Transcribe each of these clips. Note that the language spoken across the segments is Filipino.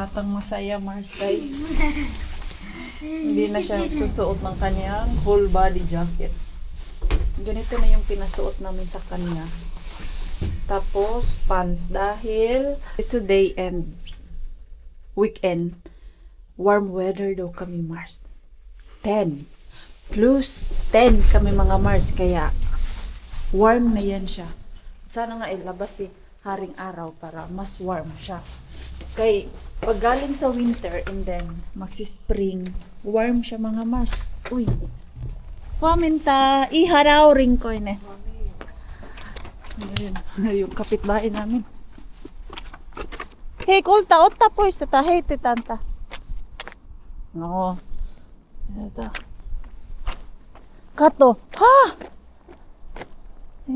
batang masaya, Mars, kay hindi na siya susuot ng kanyang whole body jacket. Ganito na yung pinasuot namin sa kanya. Tapos, pants dahil today and weekend, warm weather daw kami, Mars. 10. Plus 10 kami mga Mars, kaya warm na yan siya. Sana nga ilabas si haring araw para mas warm siya. Kay pag galing sa winter and then magsi-spring, warm siya mga Mars. Uy. Paminta, iharaw ring ko eh. Ayun, yung kapitbahay namin. Hey, kulta, otta po istata, hey, titanta. No. Ito. Kato. Ha!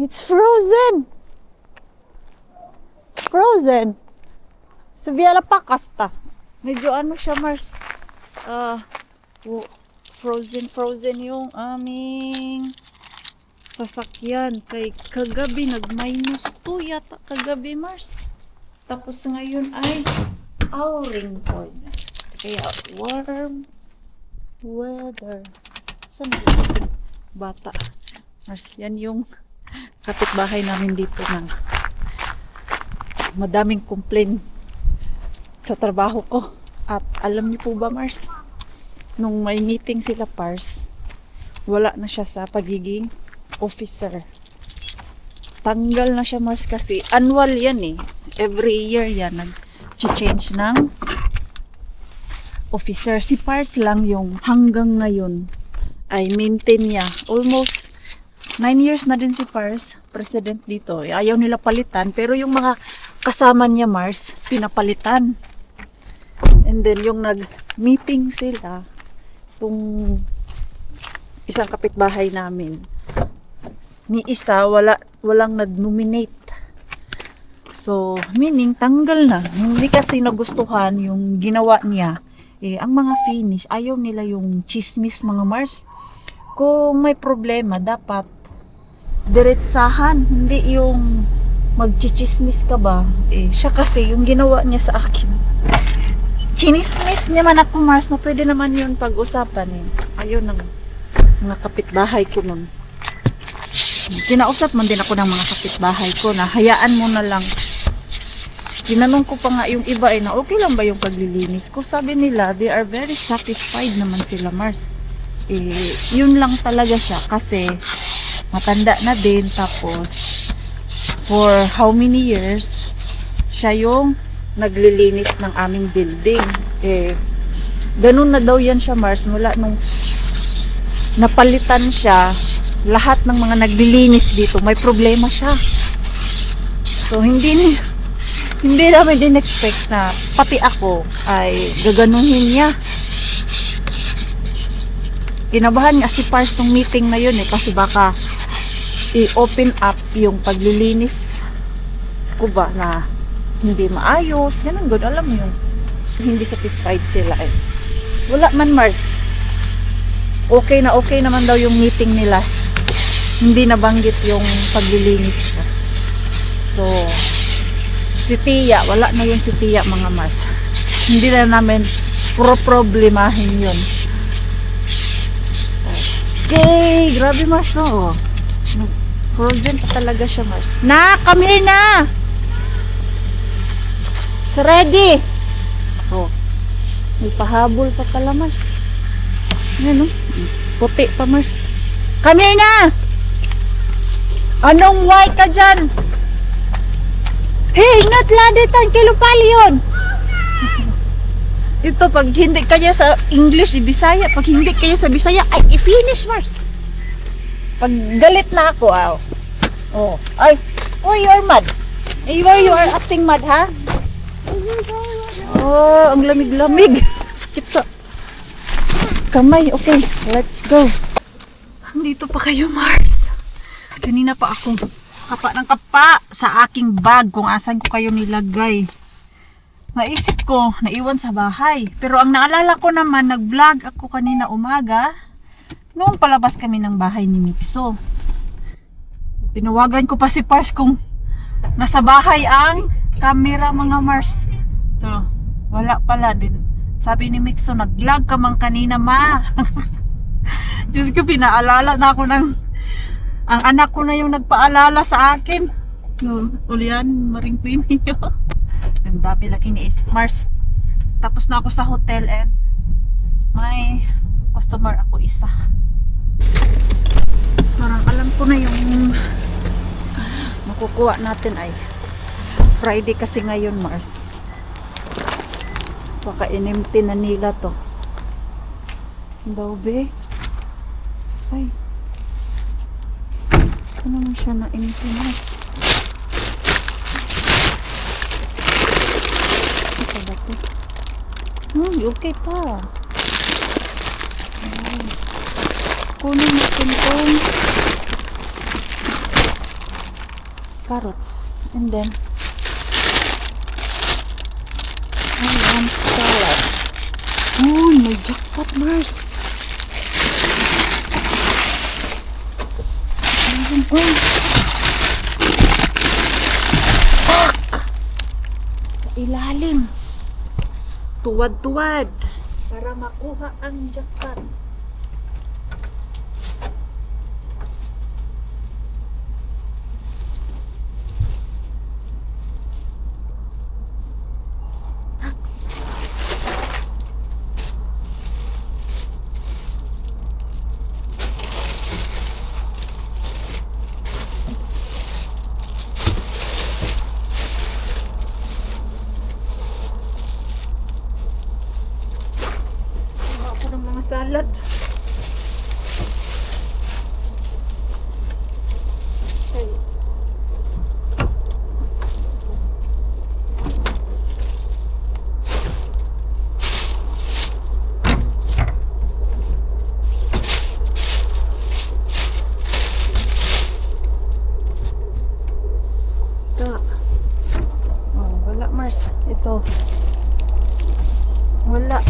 It's frozen. Frozen. So, via pa kasta. Medyo ano siya, Mars. Frozen yung aming sasakyan. Kay kagabi, nag-minus 2 yata kagabi, Mars. Tapos ngayon ay ouring point. Kaya warm weather. Saan yung bata? Mars, yan yung kapitbahay namin dito na madaming complaint sa trabaho ko. At alam niyo po ba, Mars, nung may meeting sila Pars, wala na siya sa pagiging officer. Tanggal na siya, Mars, kasi annual yan eh. Every year yan nag-change ng officer. Si Pars lang yung hanggang ngayon ay maintain niya. Almost 9 years na din si Pars, president dito. Ayaw nila palitan, pero yung mga kasama niya, Mars, pinapalitan. And then yung nag-meeting sila, itong isang kapitbahay namin, ni isa, walang nag-nominate. So, meaning, tanggal na. Hindi kasi nagustuhan yung ginawa niya. Ang mga finish, ayaw nila yung chismis, mga Mars. Kung may problema, dapat diretsahan, hindi yung magchichismis ka ba. Siya kasi, yung ginawa niya sa akin, chinismis niya man ako, Mars, na pwede naman yun pag-usapan eh. Ayaw ng mga kapitbahay ko nun. Kinausap man din ako ng mga kapitbahay ko na hayaan mo na lang. Tinanong ko pa nga yung iba na okay lang ba yung paglilinis ko. Sabi nila, they are very satisfied naman sila, Mars. Yun lang talaga siya kasi matanda na din, tapos for how many years siya yung naglilinis ng aming building. Ganun na daw yan siya, Mars, mula nung napalitan siya. Lahat ng mga naglilinis dito may problema siya. So hindi namin din expect na pati ako ay gaganuhin niya. Kinabahan nga si Pars tong meeting na yun kasi baka i-open up yung paglilinis ko ba na hindi maayos, ganun good. Alam mo yun, hindi satisfied sila Wala man, Mars. Okay naman daw yung meeting nila. Hindi nabanggit yung paglilinis. So, si Tia, wala na yun si Tia, mga Mars. Hindi na namin problemahin yun. Okay, grabe, Mars, no? Frozen pa talaga siya, Mars. Come here na! It's ready! May pahabol pa pala, Mars. Ano? Puti pa, Mars. Come here na! Anong white ka dyan? Hey, ingat laditan, kilupali yun! Ito, pag hindi kaya sa English, Bisaya. Pag hindi kaya sa Bisaya, ay, i-finish, Mars. Pag galit na ako, ay, you're mad. You are acting mad, ha? Ang lamig-lamig. Sakit sa kamay. Okay, let's go. Dito pa kayo, Mars. Kanina pa akong kapa ng kapa sa aking bag kung asan ko kayo nilagay. Naisip ko, naiwan sa bahay. Pero ang naalala ko naman, nag-vlog ako kanina umaga noong palabas kami ng bahay ni Mipso. Tinawagan ko pa si Pars kung nasa bahay ang camera, mga Mars. So, Wala pala din. Sabi ni Mixo, nag-vlog ka man kanina, ma. Diyos ko, pinaalala na ako ng... Ang anak ko na yung nagpaalala sa akin. No, ulian, maring queen niyo. Ang dami lang iniisip. Mars, tapos na ako sa hotel and may customer ako isa. Parang alam ko na yung makukuha natin ay Friday kasi ngayon, Mars. Baka inimti na nila to. Daw be. Ay. Ano naman siya na inimti, Mars? Ito ba to? Okay pa. Ay. Kunin natin itong carrots. And then ayan, salad. Uy, may jackpot, Mars. Ayan, uy. Fuck! Sa ilalim. Tuwad-tuwad. Para makuha ang jackpot. Salad. Okay. Ito. Oh, wala, Mars. Ito. Wala.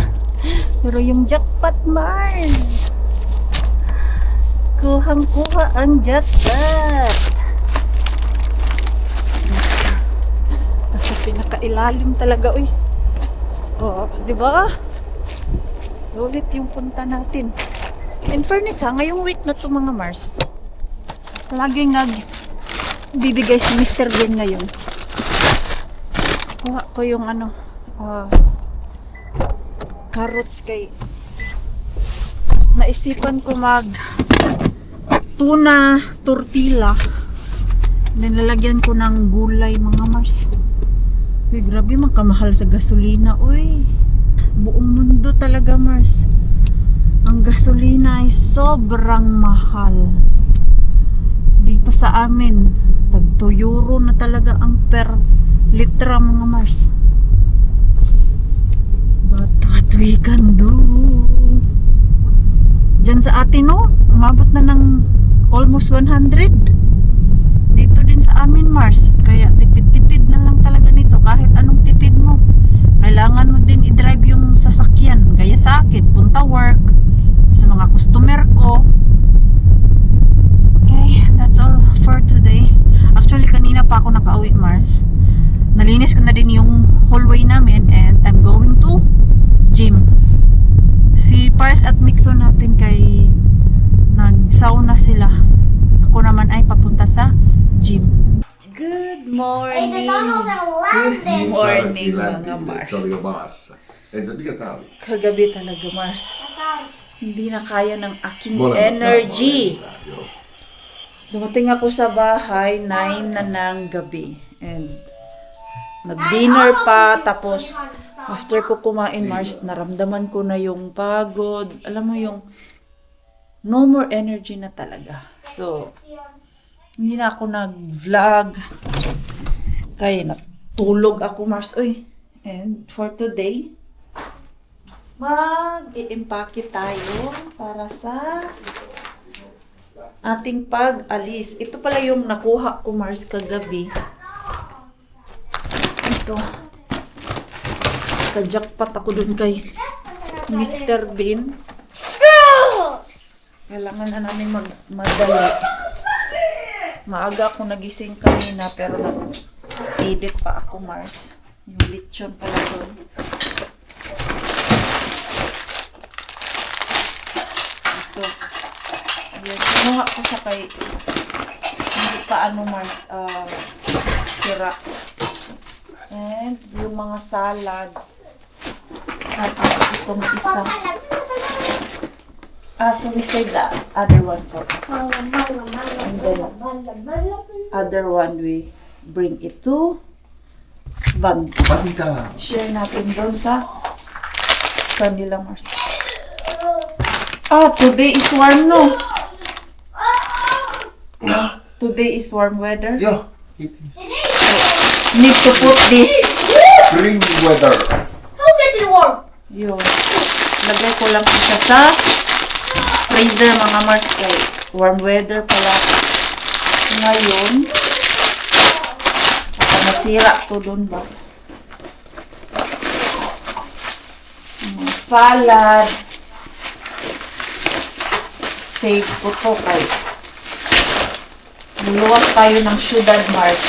Pero yung jackpot, Mars. Kuhang-kuha ang jackpot. Nasa pinakailalim talaga, uy. Oo, di ba? Sulit yung punta natin. In fairness ha, ngayong week na to mga Mars, laging bibigay si Mr. Bean ngayon. Kuha ko yung ano, carrots kay naisipan ko mag tuna tortilla. Nilalagyan ko ng gulay mga Mars. Uy, grabe magkamahal sa gasolina. Uy, buong mundo talaga, Mars. Ang gasolina ay sobrang mahal. Dito sa amin, tag 2 euro na talaga ang per litra mga Mars. But what we can do? Diyan sa atin, no? Umabot na ng almost 100. Dito din sa amin, Mars. Kaya tipid-tipid na lang talaga nito. Kahit anong tipid mo, kailangan mo din i-drive yung sasakyan. Gaya sa akin, punta work, sa mga customer ko. Okay, that's all for today. Actually, kanina pa ako nakauwi, Mars. Nalinis ko na din yung hallway namin and I'm going to gym. Si Pars at Mixo natin kay nag-sauna sila. Ako naman ay papunta sa gym. Good morning! Good morning mga Mars. Kagabi talaga, Mars. Hindi na kaya ng aking energy. Dumating ako sa bahay 9 na ng gabi. And nag-dinner pa, tapos after ko kumain, Mars, naramdaman ko na yung pagod. Alam mo yung no more energy na talaga. So, hindi na ako nag-vlog. Kaya natulog ako, Mars. Uy, and for today, mag-i-impake tayo para sa ating pag-alis. Ito pala yung nakuha ko, Mars, kagabi. Ito. Ka-jackpot ako dun kay Mr. Bean. Kailangan na namin madali. Maaga ako nagising kanina pero nag-edit pa ako, Mars. Yung lechon pala dun. then kumuha ko sa kay hindi pa ano Mars, sira. And yung mga salad. Tapos itong isa. So we save the other one for us. And then other one we bring it to Van. Share natin doon sa kanila Mars. Today is warm, no? Today is warm weather. Yeah, it is. Need to put this. Spring weather. How get it warm? Yun. Lagay ko lang siya sa freezer mga Mars kay warm weather pala. Ngayon, baka masira to doon ba? Mga salad. Save ko to kay luluwas tayo ng syudad Mars.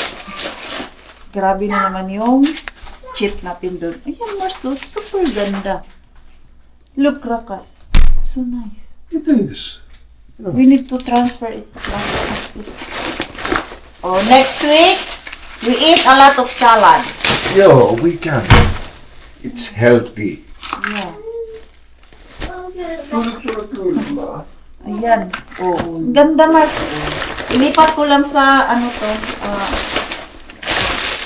Grabe na naman yung cheat natin doon. Ayan Mars, so super ganda. Look, Rakas. So nice. It is. We need to transfer it. Next week, we eat a lot of salad. Yeah, we can. It's healthy. Yeah. Ayan. Ganda, Mars. Ilipat ko lang sa,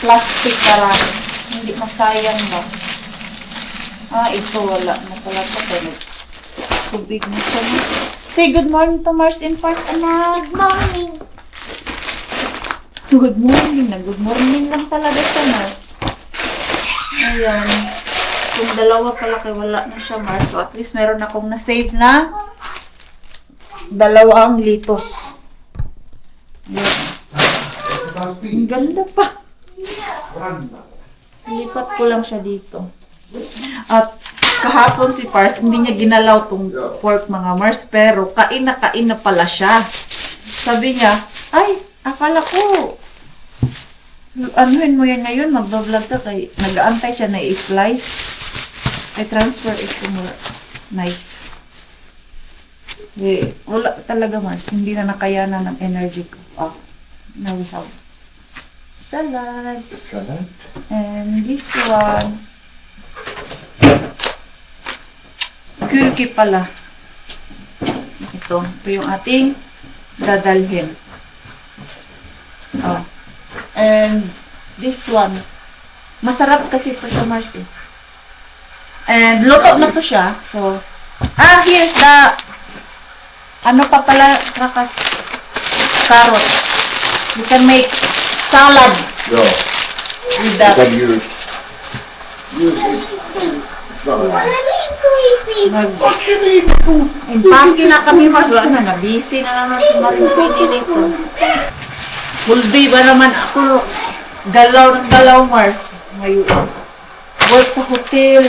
plastic para hindi masayang ba. Ito wala na pala ito. Pero tubig na ito. Say good morning to Mars and Pars, anak. Good morning. Good morning na. Good morning lang talaga siya, Mars. Ayan. Kung dalawa pala kay wala na siya, Mars. So at least meron akong na-save na 2 litos. Ayan. Ang ganda pa. Lipat ko lang siya dito. At kahapon si Pars, hindi niya ginalaw tong pork mga Mars, pero kain na pala siya. Sabi niya, ay, akala ko, anuhin mo yan ngayon, mag-vlog ka kay, nag-aantay siya na i-slice. I transfer it to more nice. Wala talaga Mars, hindi na nakayanan ng energy ko. Now we have salad. And this one, gulki pala. Ito yung ating dadalhin. And this one, masarap kasi ito siya, Mars. And luto na to siya. So, here's the, pa pala, Rakas, carrot. You can make salad. Yeah. With that. You can use it. Salad. Impake na kami, Mars. Na-busy na naman si Maring Pwede dito. Full day ba naman ako? Galaw ng galaw, Mars. May work sa hotel.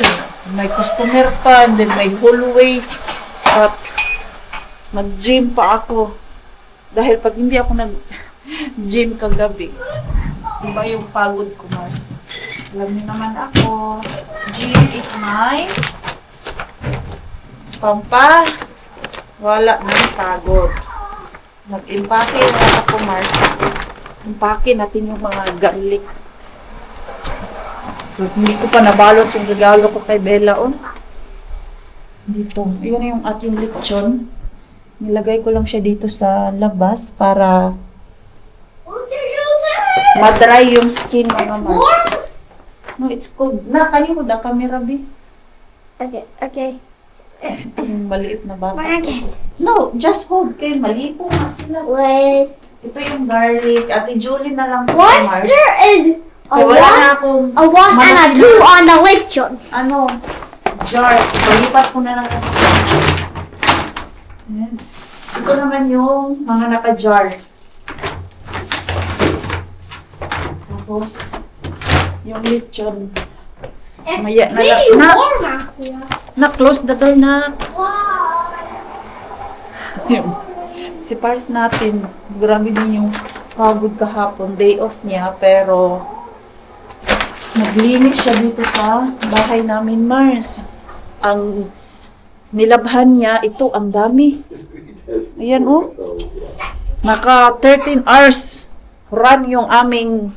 May customer pa. And then may hallway. At nag-gym pa ako. Dahil pag hindi ako nag-gym kagabi, iba yung pagod ko, Mars. Alam niyo naman ako, gym is my wala ng pagod. Mag-impake na ako, Mars. Impake natin yung mga garlic. So, hindi ko pa nabalot yung regalo ko kay Bella, Dito. Ayan yung ating lechon. Nilagay ko lang siya dito sa labas para ma-dry yung skin, mga Mars. No, it's cold. Can you hold the camera, B? Okay. Ito yung maliit na bata. Okay. No, just hold kayo. Malipo nga sila. Wait. Ito yung garlic. Ate Julie na lang po, What? Mars. There is a Kaya wala na one, akong a one and a malaki two na- on the lechon. Jar. Palipat ko na lang kasi. Ayan. Ito naman yung mga naka-jar. Tapos, yung lechon. It's Maya na really lang. warm out here. Na-close the door na. Wow. Si Pars natin, grabe din yung pagod kahapon. Day off niya, pero naglinis siya dito sa bahay namin, Mars. Ang nilabhan niya, ito, ang dami. Ayan oh. Naka 13 hours run yung aming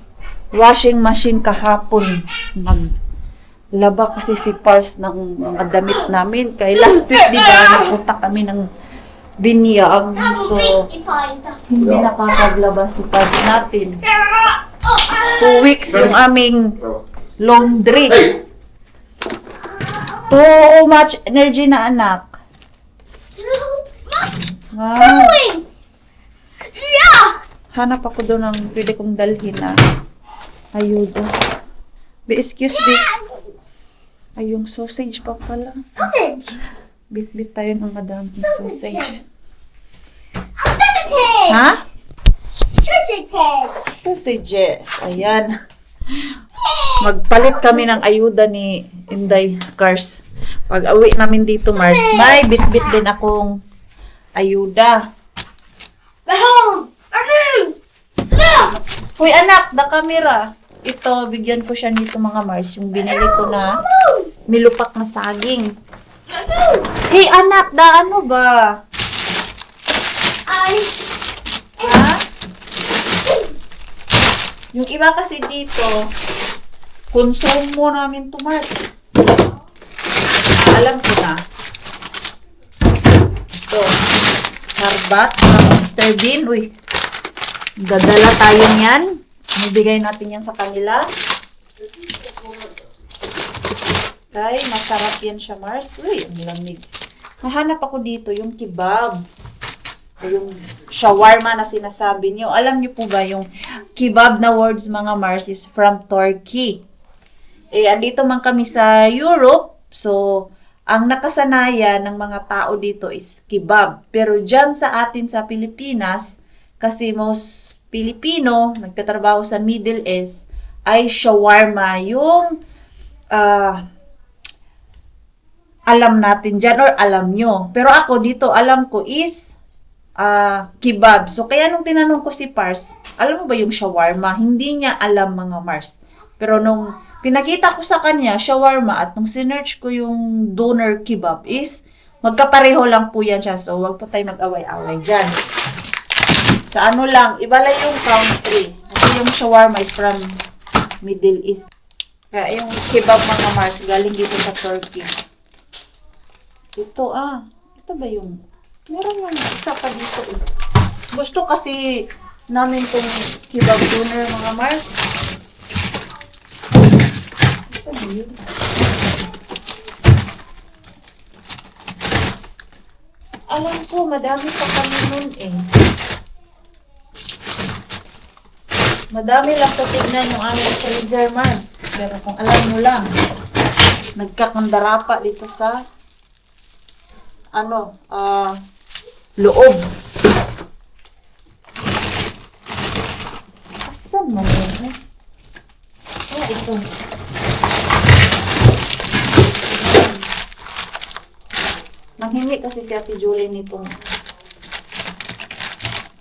washing machine kahapon. Naglaba kasi si Pars ng mga damit namin. Kay last week, di ba, napunta kami ng Binyag. So, hindi nakakaglaba si Pars natin. 2 weeks yung aming laundry. Too much energy na anak. Wow. Yeah! Hanap ako doon ng pwede kong dalhin na ayuda. Excuse me. Ay, yung sausage pa pala. Sausage! Bit-bit tayo ng madaming sausage. Sausage head! Ha? Sausage head! Sausages. Ayan. Magpalit kami ng ayuda ni Inday Cars. Pag uwi namin dito, Mars, may bit-bit din akong ayuda. Behold! Arnold! Uy, anak, the camera. Ito, bigyan ko siya nito mga Mars. Yung binili ko na nilupak na saging. Hey, anak, da ano ba? I... Ha? Yung iba kasi dito, konsumo namin to Mars. Alam ko na. Ito. Sarbat, Mr. Bean. Uy, dadala tayo niyan. Ibigay natin yan sa kanila. Ay, masarap yan siya, Mars. Uy, ang lamig. Nahanap ako dito yung kebab. Yung shawarma na sinasabi niyo. Alam niyo po ba yung kebab na words mga Mars is from Turkey. Andito man kami sa Europe. So, ang nakasanayan ng mga tao dito is kebab. Pero dyan sa atin sa Pilipinas, kasi most Pilipino, nagtatrabaho sa Middle East, ay shawarma. Yung alam natin dyan or alam nyo. Pero ako dito, alam ko is kebab. So, kaya nung tinanong ko si Pars, alam mo ba yung shawarma? Hindi niya alam mga Mars. Pero nung pinakita ko sa kanya, shawarma, at nung sinearch ko yung doner kebab is, magkapareho lang po yan siya. So, wag po tayo mag-away-away dyan. Sa ano lang, iba lang yung country. Kasi yung shawarma is from Middle East. Kaya yung kebab mga Mars, galing dito sa Turkey. Ito ito ba yung, meron lang isa pa dito eh. Gusto kasi namin tong kebab doner mga Mars. Isa ba yun? Alam ko, madami pa kami nun eh. Madami lang sa tignan yung aming freezer, Mars. Pero kung alam mo lang, nagkakandara pa dito sa loob. Asan man yun? Ito. Nanghingi kasi si Ate Julie nitong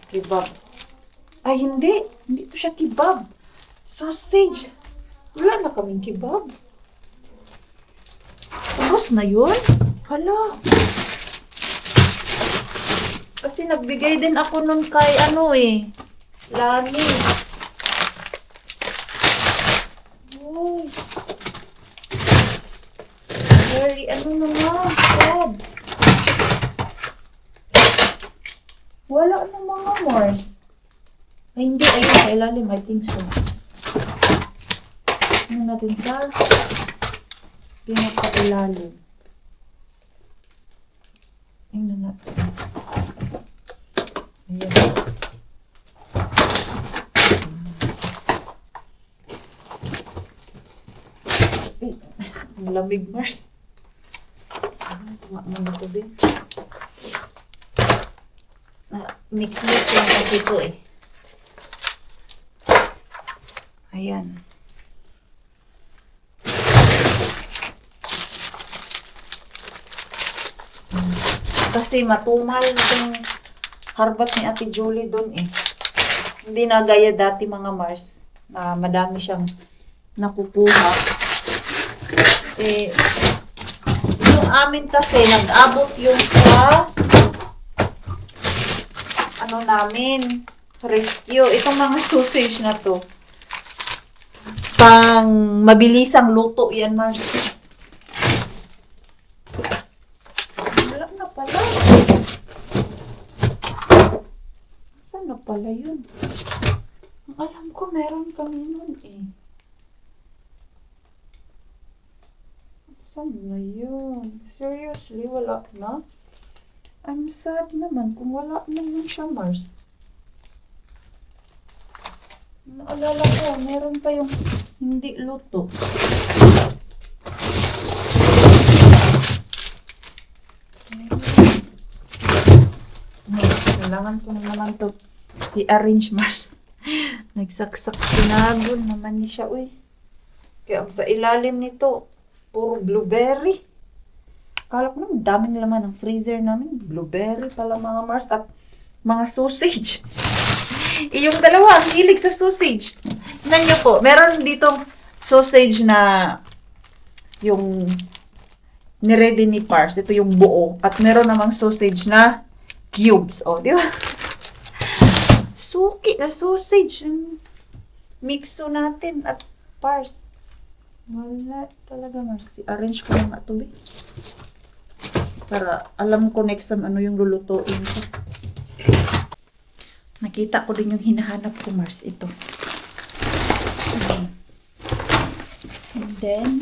kebab. Ay, hindi. Hindi to siya kebab. Sausage. Wala na kaming kebab. Ubus na yun? Hala. Kasi nagbigay din ako nun kay Lani. Uy. Very, naman, sad. Wala na mga Mars. Ay, hindi. Ay, sa ilalim. I think so. Ano natin sa pinaka-ilalim. Tingnan natin. Ayan. Ang lamig, Mars. Tumakman na ito, din. Mix-mix lang kasi ito eh. Ayan. Kasi matumal itong harbat ni Ate Julie doon eh. Hindi na gaya dati mga Mars na madami siyang nakukuha. Yung amin kasi nag-abot yung sa ano namin, rescue. Itong mga sausage na to. Pang mabilisang luto yan, Mars. Wala na pala. Saan na pala yun? Alam ko meron kami nun eh. Saan na yun? Seriously, wala na? I'm sad naman kung wala na yun siya, Mars. Naalala ko, meron pa yung hindi luto. Kailangan ko na naman to i-arrange, Mars. Nagsaksak sinagol naman ni siya, uy. Kaya ang sa ilalim nito, puro blueberry. Akala ko naman, daming laman ng freezer namin. Blueberry pala mga Mars at mga sausage. Yung dalawa, ang hilig sa sausage. Tingnan niyo po, meron ditong sausage na yung niready ni Pars. Ito yung buo. At meron namang sausage na cubes. O, di ba? Suki na sausage. Mixo natin at Pars. Wala talaga, Mars. Arrange ko lang ito, eh. Para alam ko next time ano yung lulutuin ko. Nakita ko din yung hinahanap ko, Mars. Ito. And then,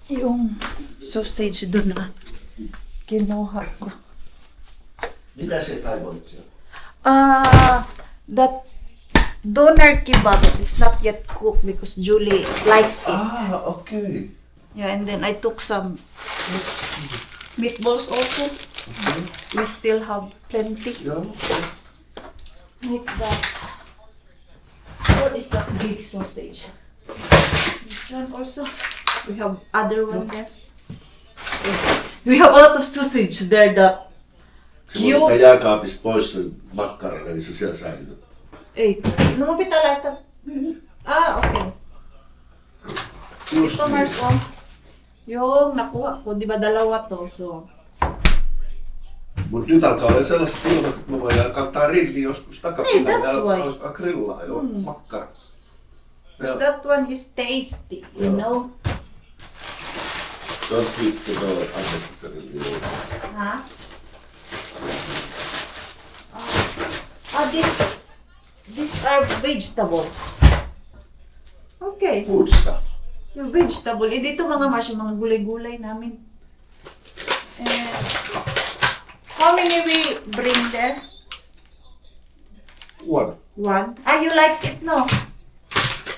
yung sausage doon na kinuha ko. Mitä se kaivoit sieltä? That doner kebab is not yet cooked because Julie likes it. Okay. Yeah, and then I took some meatballs also. We still have plenty. Joo. Like that. What is that big sausage? This one also. We have other one there. We have a lot of sausage there that Se voi ottaa cubes. jääkaapista pois sen makkaran, eli se siellä säilyy. Ei, no mo pitää laittaa. Okay. Just Ito, Mars, oh. Yung nakuha ko, di ba dalawa to, so. Mut nyt alkaa olla sellaiset ilmat, että me voidaan kantaa rilli joskus takaperin Niin, that's why. alkaa grillaa jo makkara. Ja, That one is tasty, you know. don't keep the door unnecessarily old. Huh? These are vegetables. Okay. Food stuff. Yung vegetable. Eh, dito mga Mars, yung mga gulay-gulay namin. How many we bring there? One. One. You likes it, no?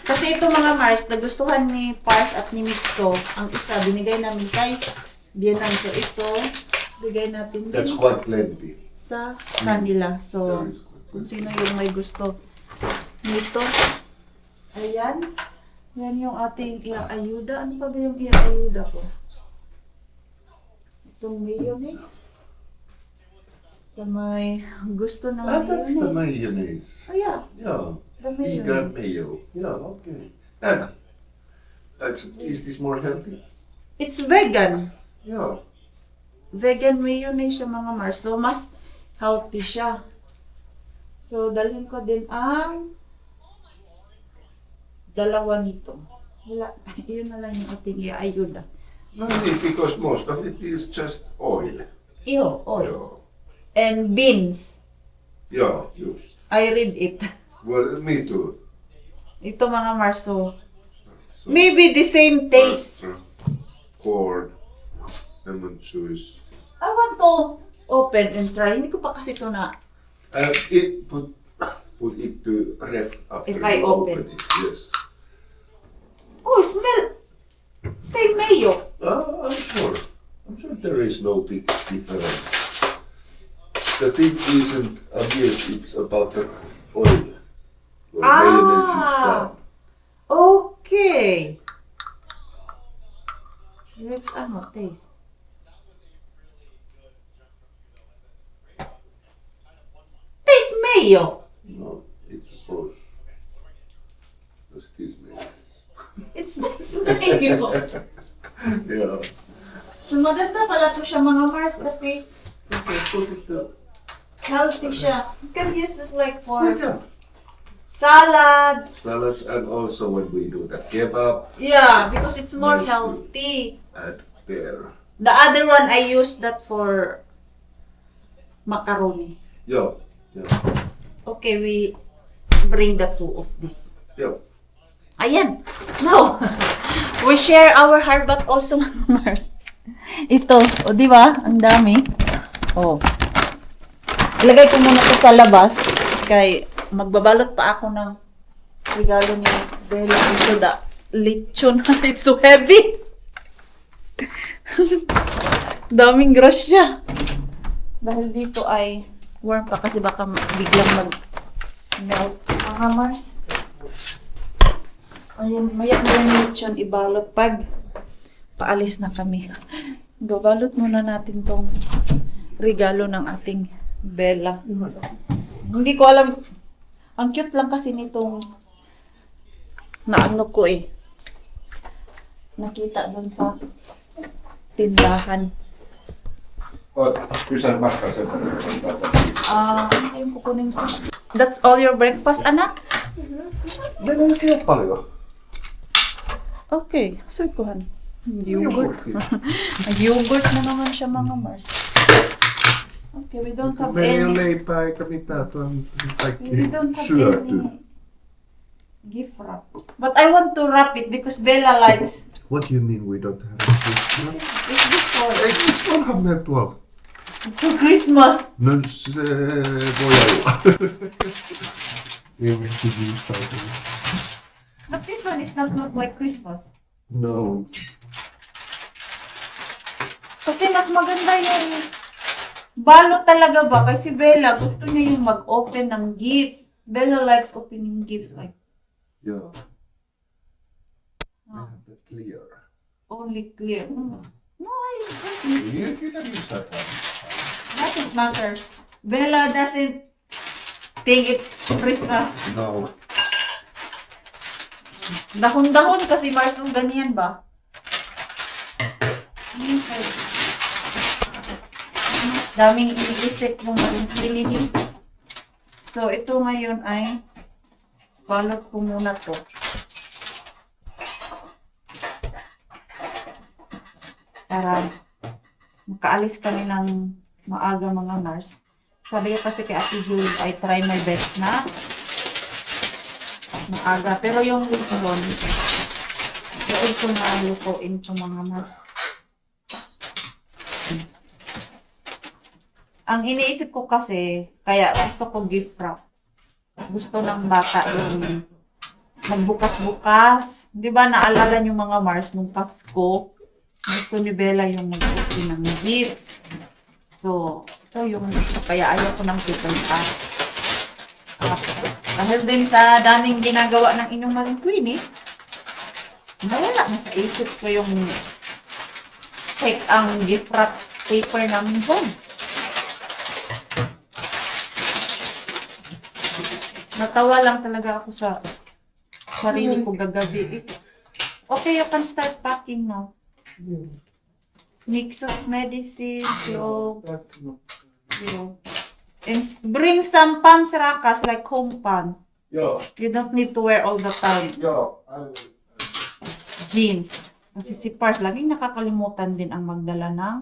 Kasi ito mga Mars, nagustuhan ni Pars at ni Mixo. Ang isa, binigay namin kay Bienang. So ito, bigay natin din That's quite plenty. sa kanila. So, That is quite kung plenty. sino yung may gusto nito. Ayan. Yan yung ating iaayuda. Ano pa ba yung iaayuda ko? Itong mayonnaise. Sa may gusto ng That's the mayonnaise. mayonnaise. Oh yeah, Yeah. the Vegan mayonnaise. mayo. Yeah, okay. Näytä. Is this more healthy? It's vegan. Yeah. Vegan mayonnaise siya mga Mars. So, mas healthy siya. So, dalhin ko din ang dalawa nito. Wala. Yun na lang yung ating iaayuda. No niin, because most of it is just oil. Iyo, oil. Yeah. And beans. Yeah, just. I read it. Well, me too. Ito mga Mars. So, So, maybe the same taste. corn, lemon juice. I want to open and try. Hindi ko pa kasi ito na. Put it to ref after If I you open. it. Yes. Oh, smell. Same mayo. I'm sure. I'm sure there is no big difference. The thing isn't a milk, it's about the oil. Where mayonnaise is done. Okay. Let's taste. Taste mayo. No, it's supposed. Because it is mayonnaise. It's taste mayo. Yeah. So maganda pala to siya mga Mars kasi Okay, put it to Healthy siya. You can use this like We for can. salads. Salads and also when we do the kebab Yeah, because it's more Nice. healthy. and pear. The other one, I use that for macaroni. Yeah. Yeah. Okay, we bring the two of this. Yeah. Ayan. No. We share our heart but also Mars. Ito. O, di ba? Ang dami. O. Ilagay ko muna to sa labas. Kay magbabalot pa ako ng regalo ni Bella. So the lechon. It's so heavy. Daming grosya. Dahil dito ay warm pa kasi baka biglang mag-melt. Mga Mars. Ayan, mayak-mayak na lechon ibalot pag paalis na kami. Babalot muna natin tong regalo ng ating Bella. Hindi ko alam. Ang cute lang kasi nitong naano ko eh. Nakita doon sa tindahan. Oh, Christian Marca said Ayun, kukunin ko. That's all your breakfast, anak? Meillä on paljon. Okay, suikuhan. Yogurt. Yogurt na naman siya mga Mars. Okay, we don't have Meillä ei ole any. leipää eikä mitään, tuo on We kaikki don't have syöty. any gift wrap. But I want to wrap it because Bella likes. What do you mean we don't have it? Is this for? Ei, miksi onhan ne tuolla? It's for Christmas. No se voi olla. Even to do something. But this one is not look like Christmas. No. Kasi mas maganda yung balot talaga ba? Kasi Bella, gusto niya yung mag-open ng gifts. Bella likes opening gifts like Yeah. I have that clear. only clear. No, I just use it. You can use that one. Doesn't matter. Bella doesn't think it's Christmas. No. Dahon-dahon kasi Mars yung ganyan ba? Okay. Mas daming iisip mong pilihin. So, ito ngayon ay balot ko muna to. Para makaalis kami ng maaga mga Mars. Sabi ko kasi kay Ate Julie, I try my best na maaga. Pero yung lechon, doon ko na lutuin ito mga Mars. Ang iniisip ko kasi, kaya gusto ko gift wrap. Gusto ng bata yung magbukas-bukas. Di ba naalala niyo mga Mars nung Pasko? Gusto ni Bella yung mag-open ng gifts. So, ito yung gusto. Kaya ayaw ko ng paper pack. Dahil din sa daming ginagawa ng inyong Maring Queenie, nawala na sa isip ko yung check ang gift wrap paper namin doon. Natawa lang talaga ako sa sarili ko gagabi. Okay, you can start packing now. Mix of medicine, clove, and bring some pants, Rakas, like home pants. Yeah. You don't need to wear all the time. Yeah. I will. Jeans. Kasi si Pars, laging nakakalimutan din ang magdala ng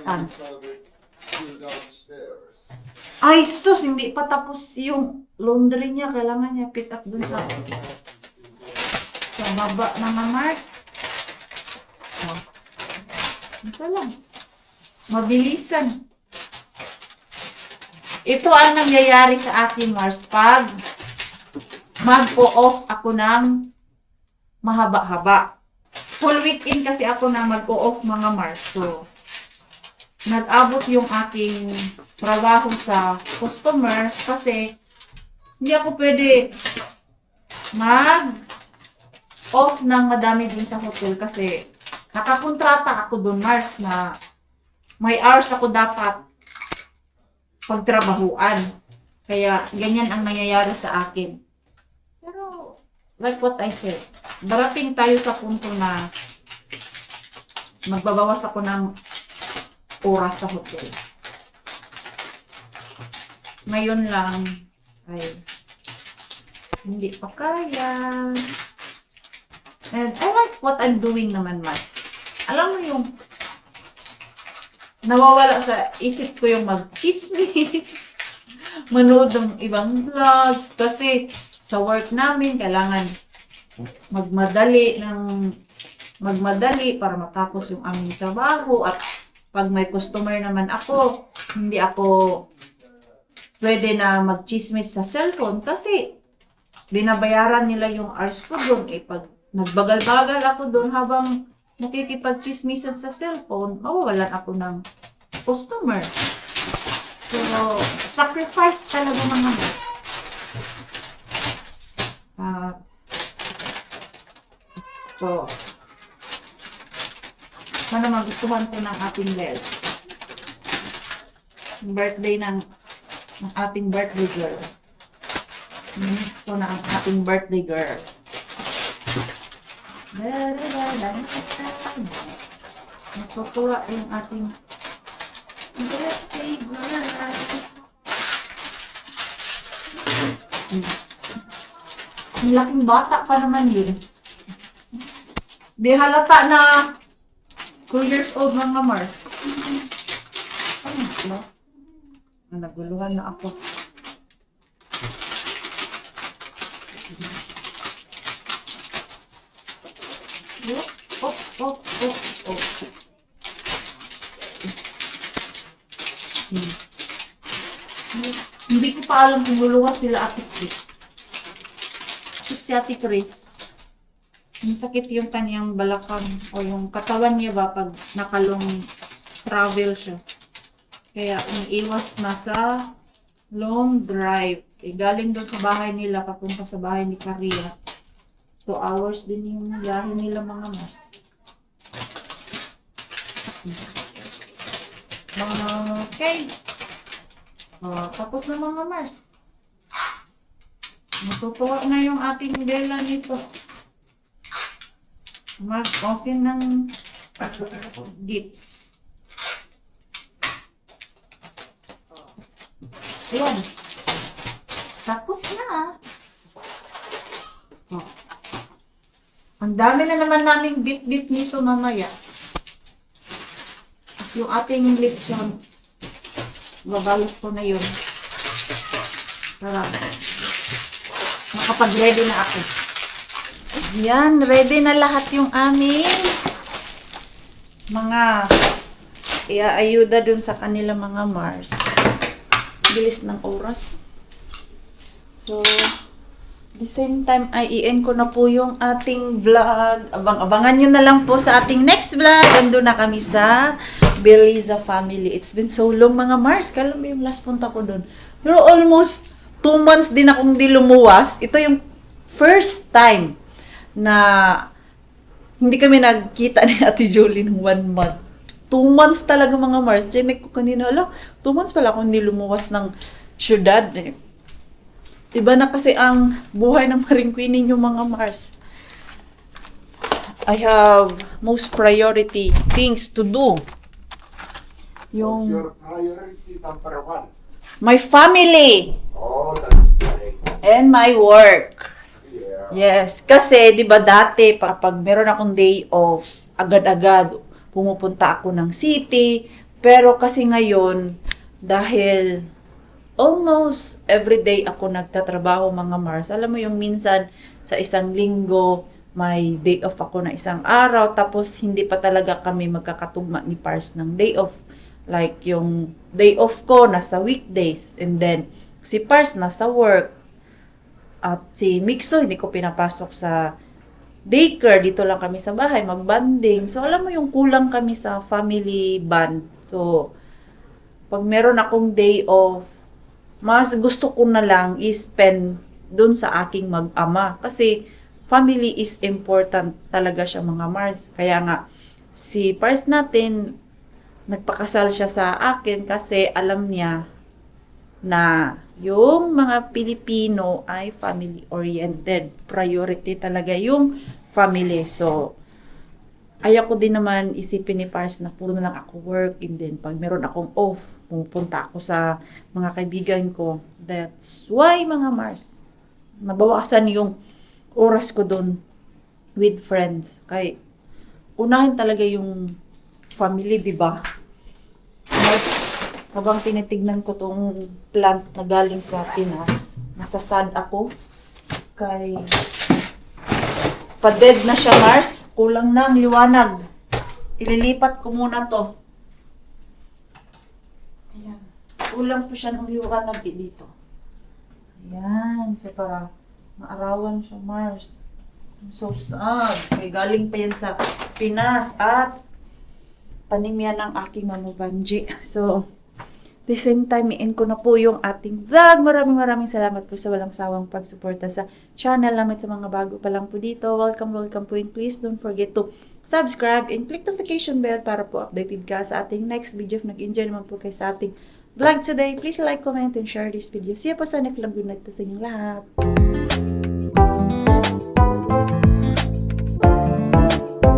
pants. Still downstairs. Ay, sus, hindi pa tapos yung laundry niya. Kailangan niya pick up dun sa baba mga Mars. Oh. Ito lang. Mabilisan. Ito ang nangyayari sa akin, Mars, pag mag-o-off ako ng mahaba-haba. Full weekend kasi ako na mag-o-off mga Mars. So, nag-abot yung aking trabaho sa customer kasi hindi ako pwede mag-off ng madami din sa hotel kasi nakakontrata ako doon, Mars, na may hours ako dapat pagtrabahuan. Kaya ganyan ang nangyayari sa akin. Pero, like what I said, darating tayo sa punto na magbabawas ako ng oras sa hotel. ngayon lang ay hindi pa kaya. And I like what I'm doing naman, Max. Alam mo yung nawawala sa isip ko yung mag-chismis, manood ng ibang vlogs, kasi sa work namin, kailangan magmadali para matapos yung aming trabaho. At pag may customer naman ako, hindi ako pwede na mag-chismis sa cellphone kasi binabayaran nila yung hours ko doon. Eh, pag nagbagal-bagal ako doon habang nakikipag-chismisan sa cellphone, mawawalan ako ng customer. So, sacrifice talaga mga guys. So, sana magustuhan ko ng ating Belle. Birthday ng ating birthday girl. Miss ko na ang ating birthday girl. Natutuwa yung ating birthday girl. Ang laking bata pa naman yun. Di halata na 2 years old mga Mars. Ano? Naguluhan na ako. Oh. Hindi ko pa alam kung luluwas sila Ate Chris. Kasi si Ate Chris, masakit yung kanyang balakang o yung katawan niya ba pag nakalong travel siya. Kaya umiiwas na sa long drive. Galing doon sa bahay nila papunta sa bahay ni Karia. 2 hours din yung biyahe nila mga Mars. Okay. Tapos na mga Mars. Matutuwa na yung ating Bella nito. Mag-open ng gifts. Ayan. Tapos na. Ang dami na naman naming bit-bit nito mamaya. Yung ating lechon, babalot ko na yun. Para makapag-ready na ako. Yan, ready na lahat yung aming mga iaayuda dun sa kanila mga Mars. Bilis ng oras. So, the same time, ay i-end ko na po yung ating vlog. Abangan nyo na lang po sa ating next vlog. Ando na kami sa Beliza family. It's been so long mga Mars. Kailan ba yung last punta ko dun? Pero almost 2 months din akong di lumuwas. Ito yung first time na hindi kami nagkita ni Ate Jolie ng 1 month. 2 months talaga mga Mars. Chinek ko kanina, 2 months pala akong hindi lumuwas ng syudad. Iba na kasi ang buhay ng Maring Queen ninyo mga Mars. I have most priority things to do. What's your priority number 1? My family Oh, that's correct. and my work. Yeah. Yes, kasi 'di ba dati kapag meron akong day off, agad-agad pumupunta ako ng city, pero kasi ngayon dahil almost everyday ako nagtatrabaho mga Mars. Alam mo yung minsan sa isang linggo may day off ako na isang araw tapos hindi pa talaga kami magkakatugma ni Pars ng day off. Like yung day off ko nasa weekdays and then si Pars nasa work. At si Mixo, hindi ko pinapasok sa daycare. Dito lang kami sa bahay, magbanding. So, alam mo yung kulang kami sa family band. So, pag meron akong day off, mas gusto ko na lang i-spend dun sa aking mag-ama. Kasi, family is important talaga siya mga Mars. Kaya nga, si Pars natin, nagpakasal siya sa akin kasi alam niya na yung mga Pilipino ay family-oriented. Priority talaga yung family. So, ayaw ko din naman isipin ni Pars na puro na lang ako work, and then pag meron akong off, pumupunta ako sa mga kaibigan ko. That's why, mga Mars, nabawasan yung oras ko doon with friends. Kaya unahin talaga yung family, di ba? Mars, habang tinitignan ko tong plant na galing sa Pinas, nasasad ako. Kay pa-dead na siya, Mars. Kulang na ang liwanag. Ililipat ko muna to. Ayan. Kulang po siya ng liwanag dito. Ayan. So, para maarawan siya, Mars. I'm so sad. Kaya galing pa yan sa Pinas at tanim yan ng aking Mama Banji. So, the same time, i-end ko na po yung ating vlog. Maraming salamat po sa walang sawang pagsuporta sa channel namin, sa mga bago pa lang po dito. Welcome po, and please don't forget to subscribe and click notification bell para po updated ka sa ating next video. If nag-enjoy naman po kayo sa ating vlog today, please like, comment, and share this video. See you po sa next vlog. Good night po sa inyong lahat.